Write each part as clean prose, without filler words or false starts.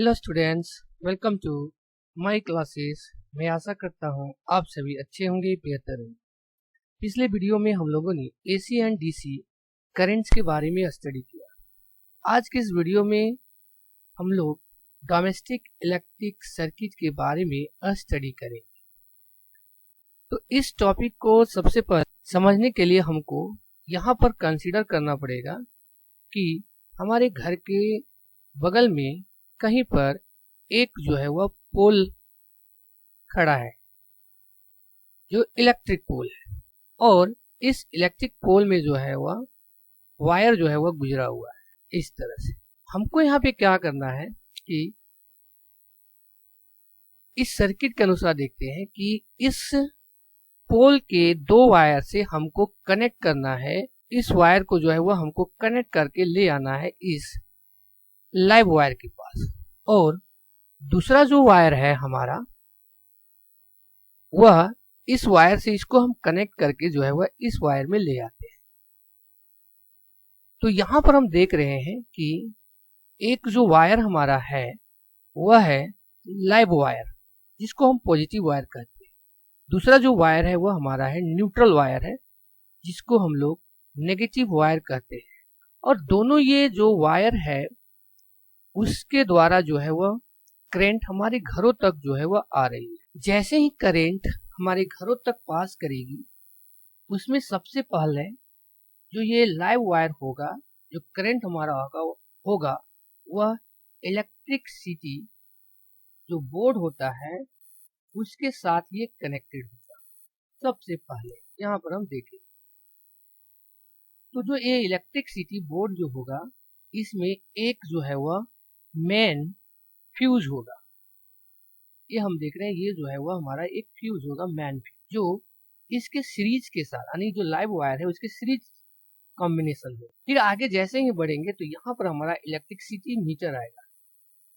Hello students, welcome to my classes. मैं आशा करता हूँ आप सभी अच्छे होंगे, बेहतर होंगे। पिछले वीडियो में हम लोगों ने एसी एंड डीसी करेंट्स के बारे में स्टडी किया। आज के इस वीडियो में हम लोग डोमेस्टिक इलेक्ट्रिक सर्किट के बारे में स्टडी करेंगे। तो इस टॉपिक को सबसे पहले समझने के लिए हमको यहाँ पर कंसीडर करना पड़ेगा कि हमारे घर के बगल में कहीं पर एक जो है वह पोल खड़ा है जो इलेक्ट्रिक पोल है, और इस इलेक्ट्रिक पोल में जो है वह वायर जो है वह गुजरा हुआ है। इस तरह से हमको यहाँ पे क्या करना है कि इस सर्किट के अनुसार देखते हैं कि इस पोल के दो वायर से हमको कनेक्ट करना है। इस वायर को जो है वह हमको कनेक्ट करके ले आना है इस लाइव वायर के पास, और दूसरा जो वायर है हमारा वह इस वायर से इसको हम कनेक्ट करके जो है वह इस वायर में ले आते हैं। तो यहाँ पर हम देख रहे हैं कि एक जो वायर हमारा है वह है लाइव वायर, जिसको हम पॉजिटिव वायर कहते हैं। दूसरा जो वायर है वह हमारा है न्यूट्रल वायर है, जिसको हम लोग नेगेटिव वायर कहते हैं। और दोनों ये जो वायर है उसके द्वारा जो है वह करंट हमारे घरों तक जो है वह आ रही है। जैसे ही करंट हमारे घरों तक पास करेगी, उसमें सबसे पहले जो ये लाइव वायर होगा, जो करंट हमारा होगा वह इलेक्ट्रिसिटी जो बोर्ड होता है उसके साथ ये कनेक्टेड होगा। सबसे पहले यहाँ पर हम देखें तो जो ये इलेक्ट्रिसिटी बोर्ड जो होगा, इसमें एक जो है वह मेन फ्यूज होगा। ये हम देख रहे हैं, ये जो है वह हमारा एक फ्यूज होगा, मैन फ्यूज, जो इसके सीरीज के साथ, यानी जो लाइव वायर है उसके सीरीज कॉम्बिनेशन हो। फिर आगे जैसे ही बढ़ेंगे तो यहाँ पर हमारा इलेक्ट्रिसिटी मीटर आएगा,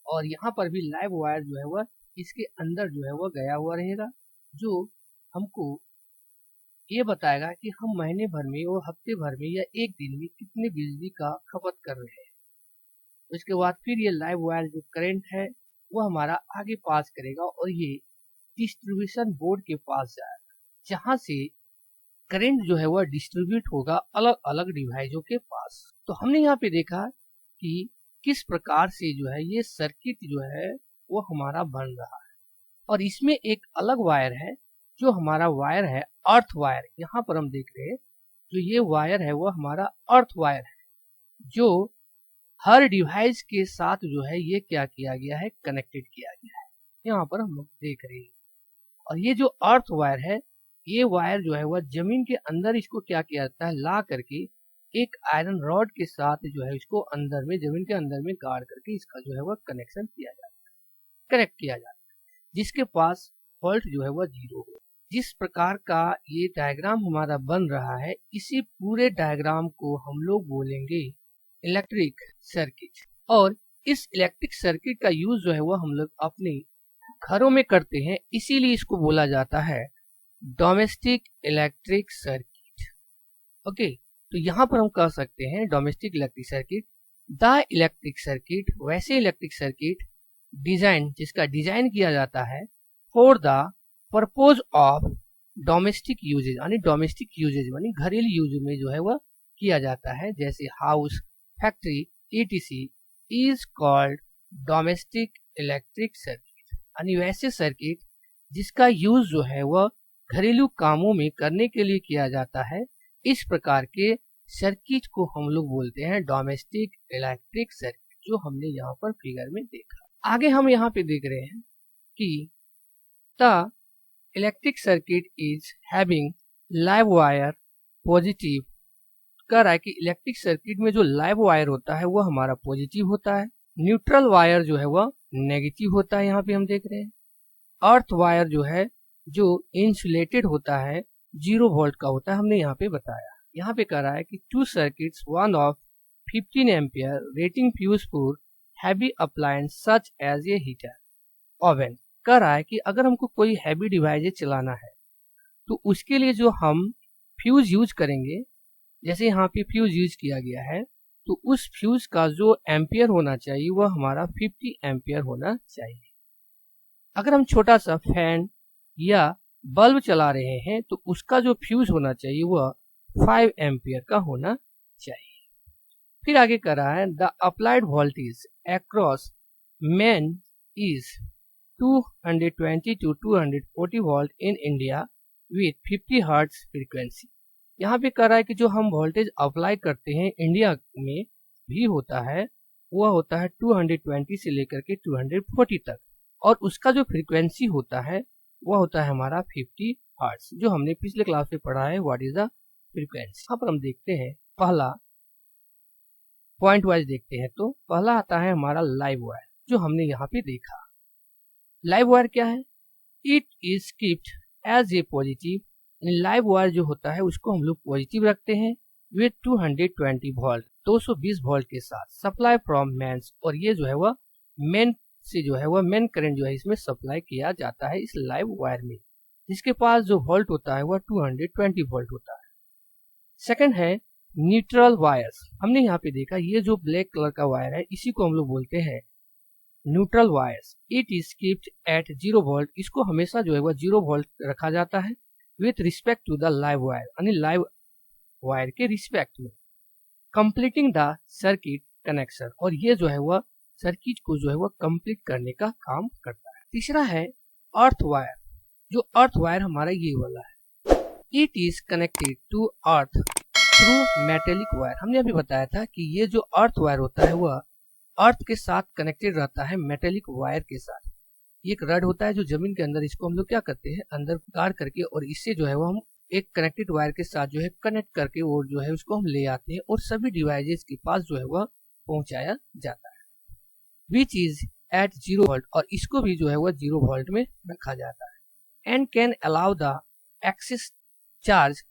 और यहाँ पर भी लाइव वायर जो है वह इसके अंदर जो है वह गया हुआ रहेगा, जो हमको ये बताएगा कि हम महीने भर में और हफ्ते भर में या एक दिन में कितने बिजली का खपत कर रहे हैं। उसके बाद फिर ये लाइव वायर जो करंट है वो हमारा आगे पास करेगा, और ये डिस्ट्रीब्यूशन बोर्ड के पास जाएगा, जहां से करंट जो है वह डिस्ट्रीब्यूट होगा अलग अलग डिवाइसों के पास। तो हमने यहाँ पे देखा कि किस प्रकार से जो है ये सर्किट जो है वो हमारा बन रहा है। और इसमें एक अलग वायर है जो हमारा वायर है अर्थ वायर। यहाँ पर हम देख रहे हैं जो ये वायर है वो हमारा अर्थ वायर है, जो हर डिवाइस के साथ जो है ये क्या किया गया है, कनेक्टेड किया गया है। यहाँ पर हम लोग देख रहे हैं। और ये जो अर्थ वायर है, ये वायर जो है वह जमीन के अंदर इसको क्या किया जाता है, ला करके एक आयरन रॉड के साथ जो है इसको अंदर में, जमीन के अंदर में गाड़ करके इसका जो है वह कनेक्शन किया जाता है, कनेक्ट किया जाता है, जिसके पास फॉल्ट जो है वह जीरो हो। जिस प्रकार का ये डायग्राम हमारा बन रहा है, इसी पूरे डायग्राम को हम लोग बोलेंगे इलेक्ट्रिक सर्किट। और इस इलेक्ट्रिक सर्किट का यूज जो है वह हम लोग अपने घरों में करते हैं, इसीलिए इसको बोला जाता है डोमेस्टिक इलेक्ट्रिक सर्किट। ओके, तो यहाँ पर हम कह सकते हैं domestic electric circuit, the electric circuit, वैसे इलेक्ट्रिक सर्किट डिजाइन, जिसका डिजाइन किया जाता है for the purpose of domestic usages, यानी डोमेस्टिक यूजेज यानी घरेलू यूज में जो है वह किया जाता है, जैसे house, factory, etc is called domestic electric circuit. यानी वैसे सर्किट जिसका यूज जो है वह घरेलू कामों में करने के लिए किया जाता है, इस प्रकार के सर्किट को हम लोग बोलते हैं डोमेस्टिक इलेक्ट्रिक सर्किट, जो हमने यहाँ पर फिगर में देखा। आगे हम यहाँ पे देख रहे हैं कि the electric circuit is having live wire positive. कह रहा है कि इलेक्ट्रिक सर्किट में जो लाइव वायर होता है वह हमारा पॉजिटिव होता है, न्यूट्रल वायर जो है वह नेगेटिव होता है। यहाँ पे हम देख रहे हैं अर्थ वायर जो है जो इंसुलेटेड होता है, 0 वोल्ट का होता है, हमने यहाँ पे बताया। यहाँ पे कह रहा है कि two circuits, one of 15 ampere rating fuse for heavy appliance such as a heater oven. कह रहा है कि अगर हमको कोई हैवी डिवाइस चलाना है तो उसके लिए जो हम फ्यूज यूज करेंगे, जैसे यहाँ पे फ्यूज यूज किया गया है, तो उस फ्यूज का जो एम्पियर होना चाहिए वह हमारा 50 एम्पियर होना चाहिए। अगर हम छोटा सा फैन या बल्ब चला रहे हैं तो उसका जो फ्यूज होना चाहिए वह 5 एम्पियर का होना चाहिए। फिर आगे कर रहा है the applied voltage across main is 220 to 240 volt in India with 50 hertz frequency. यहाँ पे कह रहा है कि जो हम वोल्टेज अप्लाई करते हैं इंडिया में भी होता है वह होता है 220 से लेकर के 240 तक, और उसका जो फ्रीक्वेंसी होता है वह होता है हमारा 50 हर्ट्ज, जो हमने पिछले क्लास में पढ़ा है व्हाट इज द फ्रीक्वेंसी। यहाँ पर हम देखते हैं पहला पॉइंट वाइज देखते हैं तो पहला आता है हमारा लाइव वायर, जो हमने यहाँ पे देखा। लाइव वायर क्या है? It is kept as a positive. Live wire जो होता है उसको हम लोग पॉजिटिव रखते हैं विथ 220 वोल्ट 220 वोल्ट के साथ सप्लाई फ्रॉम मेन्स, और ये जो है वह मेन से जो है वह मेन करंट जो है इसमें सप्लाई किया जाता है इस लाइव वायर में, जिसके पास जो वोल्ट होता है वह 220 वोल्ट होता है। सेकंड है न्यूट्रल वायर्स। हमने यहाँ पे देखा ये जो ब्लैक कलर का वायर है इसी को हम लोग बोलते हैं neutral wires. It is kept at 0 volt. इसको हमेशा जो है वह 0 वोल्ट रखा जाता है with respect to the live wire, यानी लाइव वायर के रिस्पेक्ट में, कंप्लीटिंग द सर्किट कनेक्शन, और ये जो है वह सर्किट को जो है वह कंप्लीट करने का काम करता है। तीसरा है अर्थ वायर। जो अर्थ वायर हमारा ये वाला है, it is connected to earth through metallic wire. हमने अभी बताया था कि ये जो अर्थ वायर होता है वह अर्थ के साथ कनेक्टेड रहता है मेटेलिक वायर के साथ। ये एक रड होता है जो जमीन के अंदर, इसको हम लोग क्या करते हैं अंदर गाड़ करके, और इससे जो है वो हम एक कनेक्टेड वायर के साथ जो है कनेक्ट करके वो जो है उसको हम ले आते हैं और सभी डिवाइसेस के पास जो है वह पहुंचाया जाता है, विच इज एट 0 वोल्ट, और इसको भी जो है वह 0 वोल्ट में रखा जाता है। And can allow the excess charge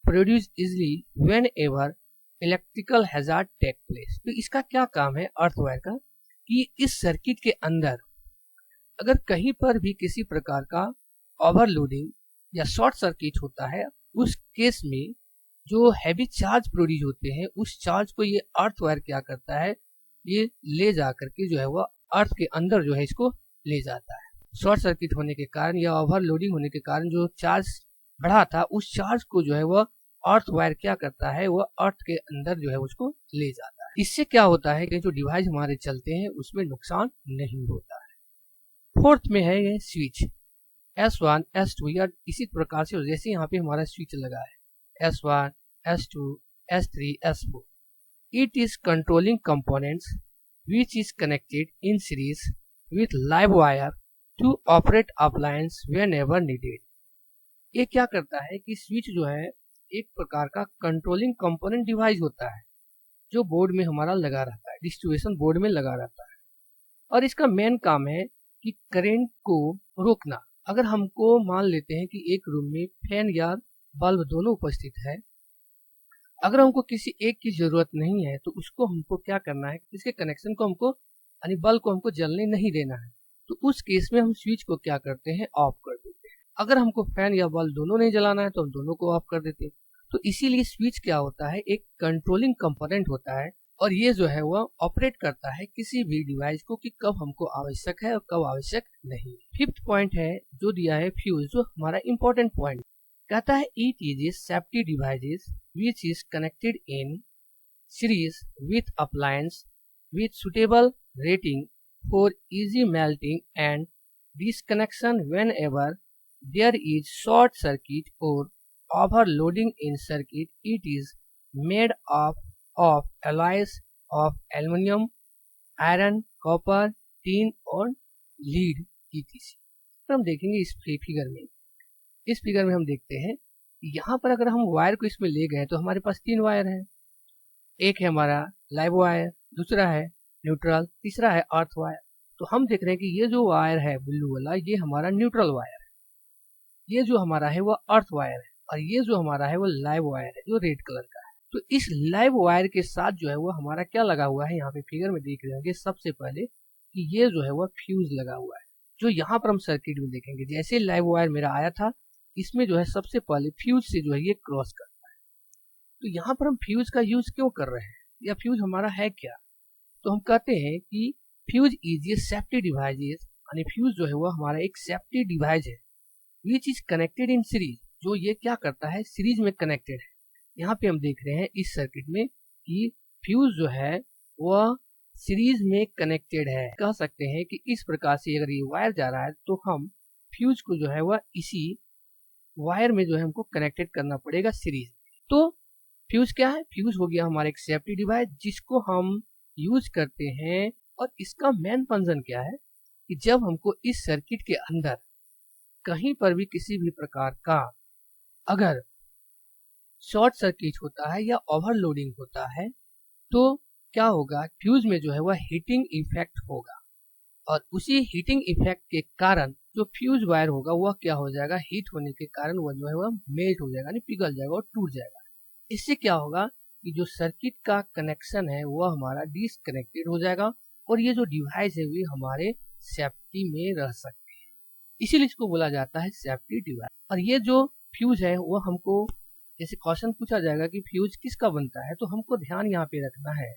produce easily whenever electrical hazard take place. तो इसका क्या काम है अर्थ वायर का, कि इस सर्किट के अंदर अगर कहीं पर भी किसी प्रकार का ओवरलोडिंग या शॉर्ट सर्किट होता है, उस केस में जो हैवी चार्ज प्रोड्यूस होते हैं उस चार्ज को ये अर्थ वायर क्या करता है, ये ले जा करके जो है वह अर्थ के अंदर जो है इसको ले जाता है। शॉर्ट सर्किट होने के कारण या ओवरलोडिंग होने के कारण जो चार्ज बढ़ा था उस चार्ज को जो है वह अर्थ वायर क्या करता है, वह अर्थ के अंदर जो है उसको ले जाता है। इससे क्या होता है कि जो डिवाइस हमारे चलते हैं उसमें नुकसान नहीं होता है। फोर्थ में है ये स्विच S1 S2, या इसी प्रकार से जैसे यहाँ पे हमारा स्विच लगा है S1 S2 S3 S4। It is controlling components which is connected in series with live wire to operate appliance whenever needed. ये क्या करता है कि स्विच जो है एक प्रकार का कंट्रोलिंग कंपोनेंट डिवाइस होता है जो बोर्ड में हमारा लगा रहता है, डिस्ट्रीब्यूशन बोर्ड में लगा रहता है, और इसका मेन काम है कि करंट को रोकना। अगर हमको मान लेते हैं कि एक रूम में फैन या बल्ब दोनों उपस्थित है, अगर हमको किसी एक की जरूरत नहीं है तो उसको हमको क्या करना है, इसके कनेक्शन को हमको यानी बल्ब को हमको जलने नहीं देना है, तो उस केस में हम स्विच को क्या करते हैं, ऑफ कर देते हैं। अगर हमको फैन या बल्ब दोनों नहीं जलाना है तो हम दोनों को ऑफ कर देते हैं। तो इसीलिए स्विच क्या होता है, एक कंट्रोलिंग कंपोनेंट होता है, और ये जो है वह ऑपरेट करता है किसी भी डिवाइस को कि कब हमको आवश्यक है और कब आवश्यक नहीं। फिफ्थ पॉइंट है जो दिया है फ्यूज, जो हमारा इंपॉर्टेंट पॉइंट कहता है it is a safety devices which is connected in series with appliance with suitable rating for easy melting and disconnection whenever there is short circuit और overloading in circuit. It is made of alloys of aluminum, iron, copper, tin और lead etc. तो हम देखेंगे इस figure में, इस figure में हम देखते हैं यहाँ पर अगर हम वायर को इसमें ले गए तो हमारे पास 3 वायर है। एक है हमारा लाइव वायर, दूसरा है न्यूट्रल, तीसरा है अर्थ वायर। तो हम देख रहे हैं कि ये जो वायर है ब्लू वाला ये हमारा न्यूट्रल वायर है, ये जो हमारा है वह अर्थ वायर है, और ये जो हमारा है वो लाइव वायर है जो रेड कलर का है। तो इस लाइव वायर के साथ जो है वो हमारा क्या लगा हुआ है, यहाँ पे फिगर में देख रहे होंगे सबसे पहले कि ये जो है वो फ्यूज लगा हुआ है, जो यहाँ पर हम सर्किट में देखेंगे। जैसे लाइव वायर मेरा आया था इसमें जो है सबसे पहले फ्यूज से जो है ये क्रॉस करता है। तो यहाँ पर हम फ्यूज का यूज क्यों कर रहे हैं, या फ्यूज हमारा है क्या? तो हम कहते हैं कि fuse is a safety device, यानी फ्यूज जो है वो हमारा एक सेफ्टी डिवाइस है विच इज कनेक्टेड इन सीरीज, जो ये क्या करता है, सीरीज में कनेक्टेड है। यहाँ पे हम देख रहे हैं इस सर्किट में कि फ्यूज जो है वह सीरीज में कनेक्टेड है। कह सकते हैं कि इस प्रकार से अगर ये वायर जा रहा है तो हम फ्यूज को जो है वह इसी वायर में जो है हमको कनेक्टेड करना पड़ेगा सीरीज। तो फ्यूज क्या है? फ्यूज हो गया हमारा एक सेफ्टी डिवाइस जिसको हम यूज करते हैं, और इसका मेन फंक्शन क्या है कि जब हमको इस सर्किट के अंदर कहीं पर भी किसी भी प्रकार का अगर शॉर्ट सर्किट होता है या ओवरलोडिंग होता है तो क्या होगा, फ्यूज में जो है वह हीटिंग इफेक्ट होगा, और उसी हीटिंग इफेक्ट के कारण जो फ्यूज वायर होगा वह क्या हो जाएगा, हीट होने के कारण वह जो है वह मेल्ट हो जाएगा, यानी पिघल जाएगा और टूट जाएगा। इससे क्या होगा कि जो सर्किट का कनेक्शन है वह हमारा डिसकनेक्टेड हो जाएगा, और ये जो डिवाइस है वे हमारे सेफ्टी में रह सकते हैं, इसीलिए इसको बोला जाता है सेफ्टी डिवाइस। और ये जो फ्यूज है वह हमको जैसे क्वेश्चन पूछा जाएगा कि फ्यूज किसका बनता है, तो हमको ध्यान यहाँ पे रखना है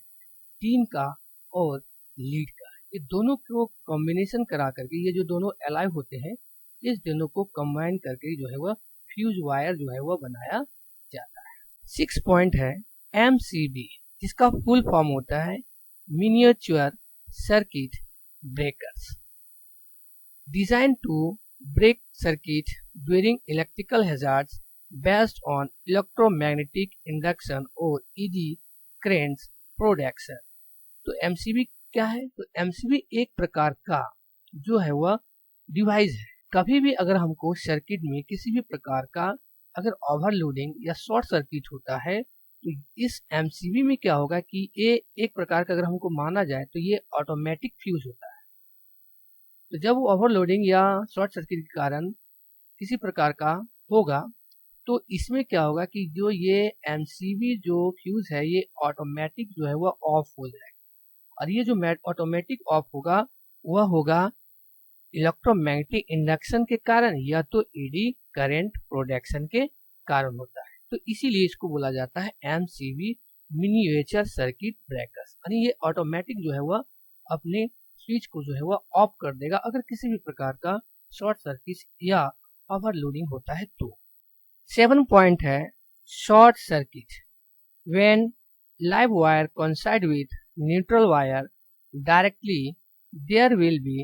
टीन का और लीड का। ये दोनों को कॉम्बिनेशन करा करके, ये जो दोनों अलाइव होते हैं इस दोनों को कंबाइन करके जो है वह फ्यूज वायर जो है वह बनाया जाता है। 6 पॉइंट है MCB, जिसका फुल फॉर्म होता है miniature circuit breakers, design to break circuit during electrical hazards based on electromagnetic induction और इजी करेंट्स प्रोडक्शन। तो MCB क्या है? तो MCB एक प्रकार का जो है वह डिवाइस है। कभी भी अगर हमको सर्किट में किसी भी प्रकार का अगर ओवरलोडिंग या शॉर्ट सर्किट होता है तो इस MCB में क्या होगा कि ये एक प्रकार का अगर हमको माना जाए तो ये ऑटोमेटिक फ्यूज होता है। तो जब वो ओवरलोडिंग या शॉर्ट सर्किट के कारण किसी प्रकार का होगा तो इसमें क्या होगा कि जो ये MCB जो फ्यूज है ये ऑटोमेटिक जो है वह ऑफ हो जाएगा, और ये जो ऑटोमेटिक ऑफ होगा वह होगा इलेक्ट्रोमैग्नेटिक इंडक्शन के कारण या तो एडी करंट प्रोडक्शन के कारण होता है। तो इसीलिए इसको बोला जाता है MCB मिनिएचर सर्किट ब्रेकर्स, यानी ये ऑटोमेटिक जो है वह अपने स्विच को जो है वह ऑफ कर देगा अगर किसी भी प्रकार का शॉर्ट सर्किट या ओवरलोडिंग होता है तो। 7 पॉइंट है short circuit, when live wire coincide with neutral wire directly, there will be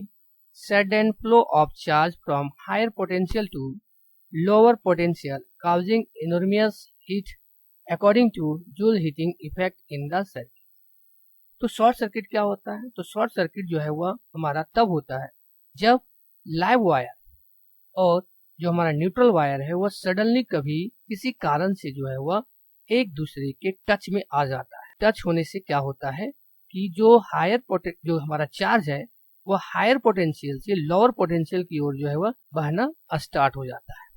sudden flow of charge from higher potential to lower potential, causing enormous heat according to Joule heating effect in the circuit। तो short circuit क्या होता है? तो short circuit जो है वह हमारा तब होता है जब लाइव वायर और जो हमारा न्यूट्रल वायर है वह सडनली कभी किसी कारण से जो है वह एक दूसरे के टच में आ जाता है। टच होने से क्या होता है कि जो जो हमारा चार्ज है वह हायर पोटेंशियल से लोअर पोटेंशियल की ओर जो है वह बहना स्टार्ट हो जाता है।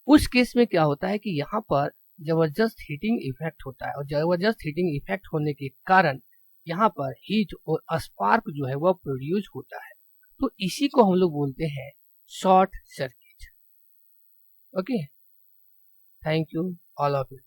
उस केस में क्या होता है कि यहाँ पर जबरदस्त हीटिंग इफेक्ट होता है, और जबरदस्त हीटिंग इफेक्ट होने के कारण यहाँ पर हीट और स्पार्क जो है वह प्रोड्यूस होता है। तो इसी को हम लोग बोलते हैं short circuit. Okay, thank you all of you.